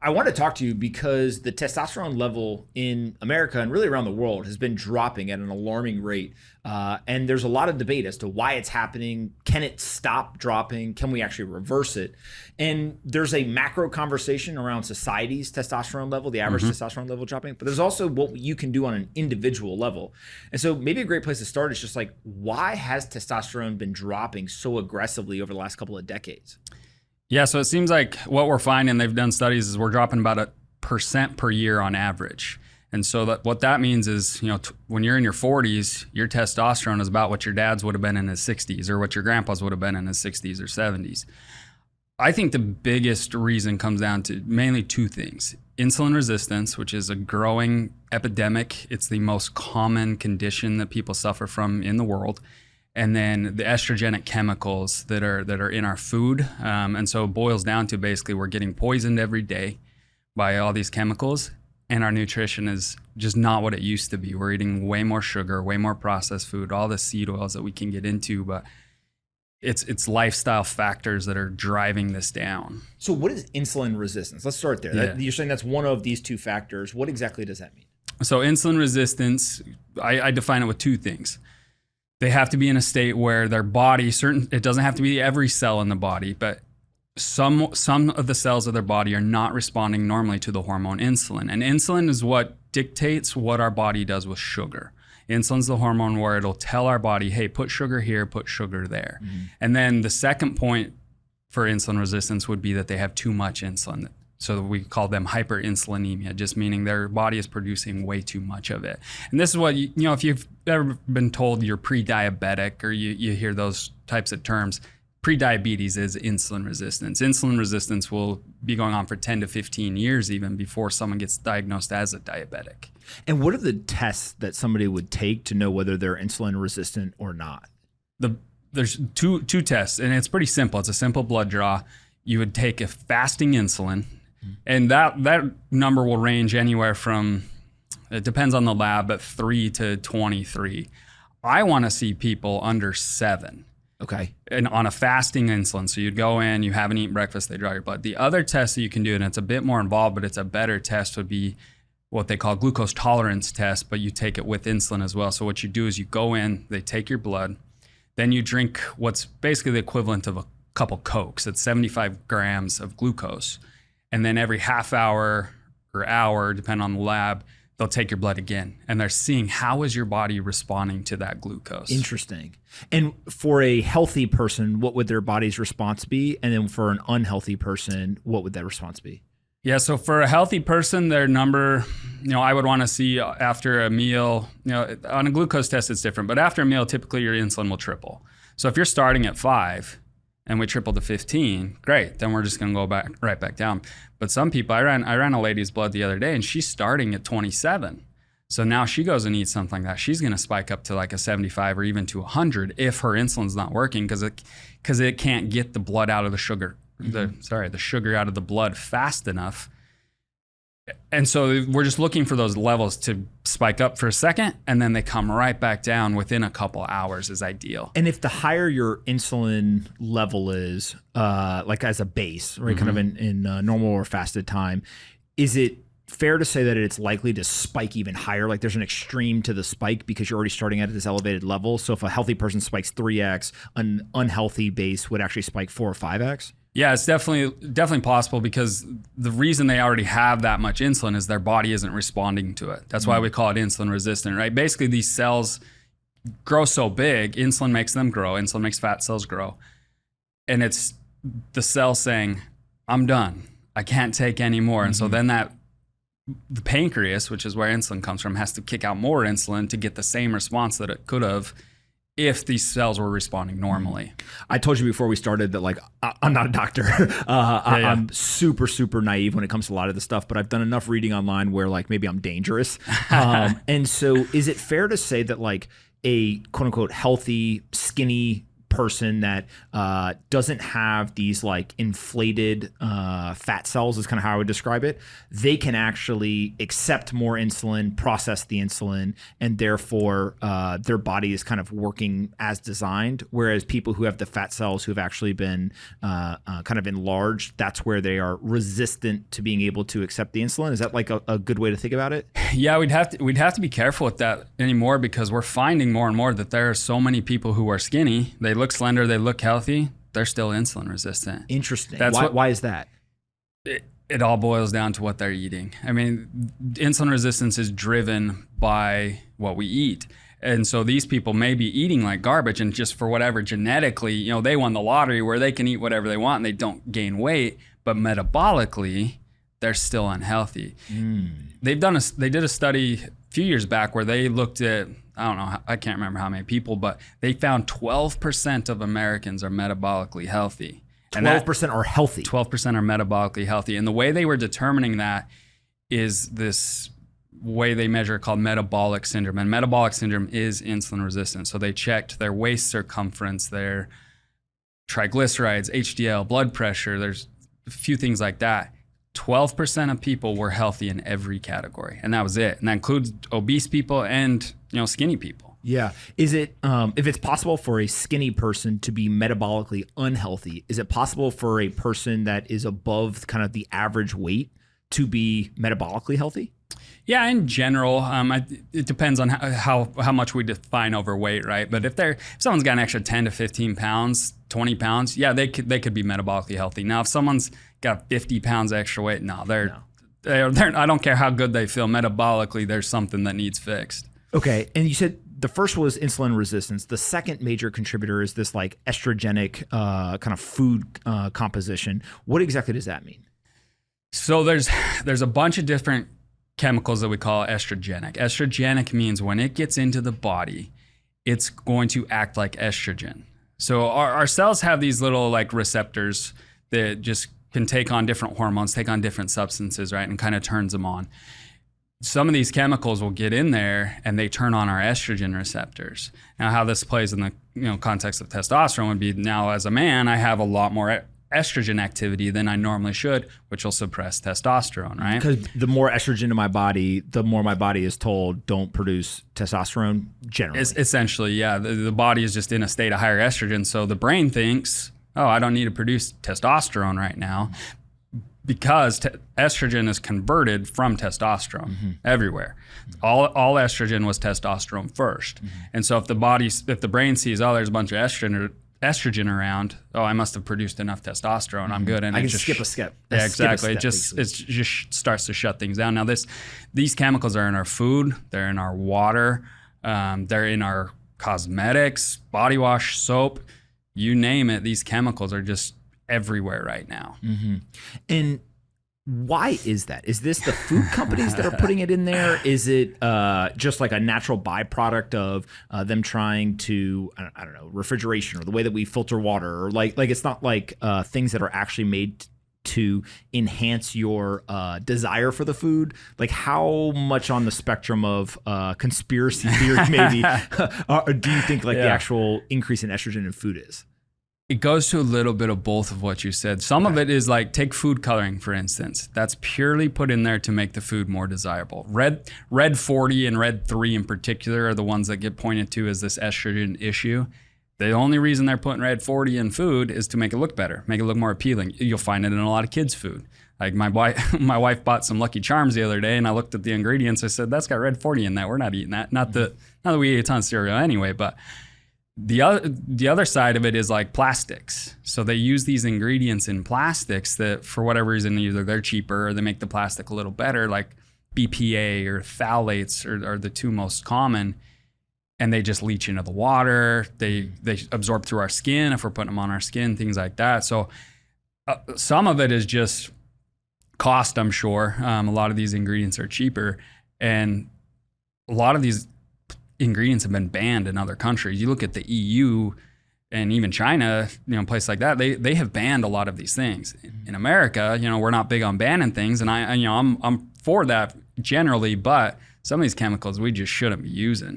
I want to talk to you because the testosterone level in America and really around the world has been dropping at an alarming rate. And there's a lot of debate as to why it's happening. Can it stop dropping? Can we actually reverse it? And there's a macro conversation around society's testosterone level, the average testosterone level dropping, but there's also what you can do on an individual level. And so maybe a great place to start is just like, why has testosterone been dropping so aggressively over the last couple of decades? Yeah, so it seems like what we're finding, they've done studies, is we're dropping about 1% per year on average. And so what that means is, when you're in your 40s, your testosterone is about what your dad's would have been in his 60s or what your grandpa's would have been in his 60s or 70s. I think the biggest reason comes down to mainly two things. Insulin resistance, which is a growing epidemic. It's the most common condition that people suffer from in the world. And then the estrogenic chemicals that are in our food. And so it boils down to basically we're getting poisoned every day by all these chemicals, and our nutrition is just not what it used to be. We're eating way more sugar, way more processed food, all the seed oils that we can get into, but it's lifestyle factors that are driving this down. So what is insulin resistance? Let's start there. Yeah. You're saying that's one of these two factors. What exactly does that mean? So insulin resistance, I define it with two things. They have to be in a state where their body, it doesn't have to be every cell in the body, but some of the cells of their body are not responding normally to the hormone insulin. And insulin is what dictates what our body does with sugar. Insulin's the hormone where it'll tell our body, hey, put sugar here, put sugar there. And then the second point for insulin resistance would be that they have too much insulin. So we call them hyperinsulinemia, just meaning their body is producing way too much of it. And this is what, if you've ever been told you're pre-diabetic or you hear those types of terms, pre-diabetes is insulin resistance. Insulin resistance will be going on for 10 to 15 years even before someone gets diagnosed as a diabetic. And what are the tests that somebody would take to know whether they're insulin resistant or not? There's two tests, and it's pretty simple. It's a simple blood draw. You would take a fasting insulin, and that number will range anywhere from, it depends on the lab, but 3 to 23. I want to see people under 7. Okay. And on a fasting insulin. So you'd go in, you haven't eaten breakfast, they draw your blood. The other test that you can do, and it's a bit more involved, but it's a better test, would be what they call glucose tolerance test, but you take it with insulin as well. So what you do is you go in, they take your blood, then you drink what's basically the equivalent of a couple Cokes. It's 75 grams of glucose. And then every half hour or hour, depending on the lab, they'll take your blood again. And they're seeing how is your body responding to that glucose. Interesting. And for a healthy person, what would their body's response be? And then for an unhealthy person, what would that response be? Yeah, so for a healthy person, their number, I would want to see after a meal, on a glucose test, it's different, but after a meal, typically your insulin will triple. So if you're starting at 5 and we triple to 15, great, then we're just going to go right back down. But some people, I ran a lady's blood the other day and she's starting at 27. So now she goes and eats something like that, she's going to spike up to like a 75 or even to 100 if her insulin's not working because it can't get the blood out of the sugar. The sugar out of the blood fast enough. And so we're just looking for those levels to spike up for a second, and then they come right back down within a couple hours is ideal. And if the higher your insulin level is, like as a base, right, kind of in normal or fasted time, is it fair to say that it's likely to spike even higher? Like there's an extreme to the spike because you're already starting at this elevated level. So if a healthy person spikes 3x, an unhealthy base would actually spike 4 or 5x? Yeah, it's definitely possible because the reason they already have that much insulin is their body isn't responding to it. That's why we call it insulin resistant, right? Basically, these cells grow so big, insulin makes them grow, insulin makes fat cells grow. And it's the cell saying, I'm done. I can't take any more. And so then the pancreas, which is where insulin comes from, has to kick out more insulin to get the same response that it could have if these cells were responding normally. I told you before we started that like I'm not a doctor. I'm super, super naive when it comes to a lot of this stuff, but I've done enough reading online where like maybe I'm dangerous. And so is it fair to say that like a quote unquote healthy, skinny person that doesn't have these like inflated fat cells, is kind of how I would describe it, they can actually accept more insulin, process the insulin, and therefore their body is kind of working as designed. Whereas people who have the fat cells who have actually been kind of enlarged, that's where they are resistant to being able to accept the insulin. Is that like a good way to think about it? Yeah, we'd have to be careful with that anymore, because we're finding more and more that there are so many people who are skinny, they look slender, they look healthy, they're still insulin resistant. Interesting. Why is that? It all boils down to what they're eating. I mean, insulin resistance is driven by what we eat. And so these people may be eating like garbage, and just for whatever genetically, they won the lottery where they can eat whatever they want and they don't gain weight, but metabolically, they're still unhealthy. They did a study a few years back where they looked at, I can't remember how many people, but they found 12% of Americans are metabolically healthy. 12% are healthy. 12% are metabolically healthy. And the way they were determining that is this way they measure called metabolic syndrome. And metabolic syndrome is insulin resistant. So they checked their waist circumference, their triglycerides, HDL, blood pressure. There's a few things like that. 12% of people were healthy in every category, and that was it. And that includes obese people and skinny people. Yeah. Is it if it's possible for a skinny person to be metabolically unhealthy, is it possible for a person that is above kind of the average weight to be metabolically healthy? Yeah, in general, it depends on how much we define overweight, right? But if someone's got an extra 10 to 15 pounds, 20 pounds, yeah, they could be metabolically healthy. Now, if someone's got 50 pounds extra weight, they're I don't care how good they feel metabolically, there's something that needs fixed. Okay, and you said the first was insulin resistance. The second major contributor is this like estrogenic kind of food composition. What exactly does that mean? So there's a bunch of different chemicals that we call estrogenic. Estrogenic means when it gets into the body, it's going to act like estrogen. So our cells have these little like receptors that just can take on different hormones, take on different substances, right? And kind of turns them on. Some of these chemicals will get in there and they turn on our estrogen receptors. Now, how this plays in the context of testosterone would be, now as a man, I have a lot more estrogen activity than I normally should, which will suppress testosterone, right? Because the more estrogen in my body, the more my body is told don't produce testosterone generally. Essentially, yeah. The body is just in a state of higher estrogen. So the brain thinks, oh, I don't need to produce testosterone right now, because estrogen is converted from testosterone everywhere. All estrogen was testosterone first. And so if the brain sees, oh, there's a bunch of estrogen around, oh, I must have produced enough testosterone, I'm good. And I can just skip a step. Yeah, exactly. It just starts to shut things down. Now these chemicals are in our food, they're in our water, they're in our cosmetics, body wash, soap, you name it. These chemicals are just everywhere right now. And why is that? Is this the food companies that are putting it in there? Is it just like a natural byproduct of them trying to, I don't know, refrigeration or the way that we filter water, or like it's not like things that are actually made to enhance your desire for the food? Like, how much on the spectrum of conspiracy theory maybe do you think the actual increase in estrogen in food is? It goes to a little bit of both of what you said. Some of it is like, take food coloring, for instance. That's purely put in there to make the food more desirable. Red 40 and red 3 in particular are the ones that get pointed to as this estrogen issue. The only reason they're putting red 40 in food is to make it look better, make it look more appealing. You'll find it in a lot of kids' food. Like my wife bought some Lucky Charms the other day, and I looked at the ingredients. I said, that's got red 40 in that. We're not eating that. Not that we eat a ton of cereal anyway, but the other side of it is like plastics. So they use these ingredients in plastics that, for whatever reason, either they're cheaper or they make the plastic a little better, like BPA or phthalates are the two most common. And they just leach into the water. They absorb through our skin if we're putting them on our skin, things like that. So some of it is just cost, I'm sure. A lot of these ingredients are cheaper. And a lot of these ingredients have been banned in other countries. You look at the EU and even China, places like that, they have banned a lot of these things. In America, we're not big on banning things, and I'm for that generally, but some of these chemicals we just shouldn't be using.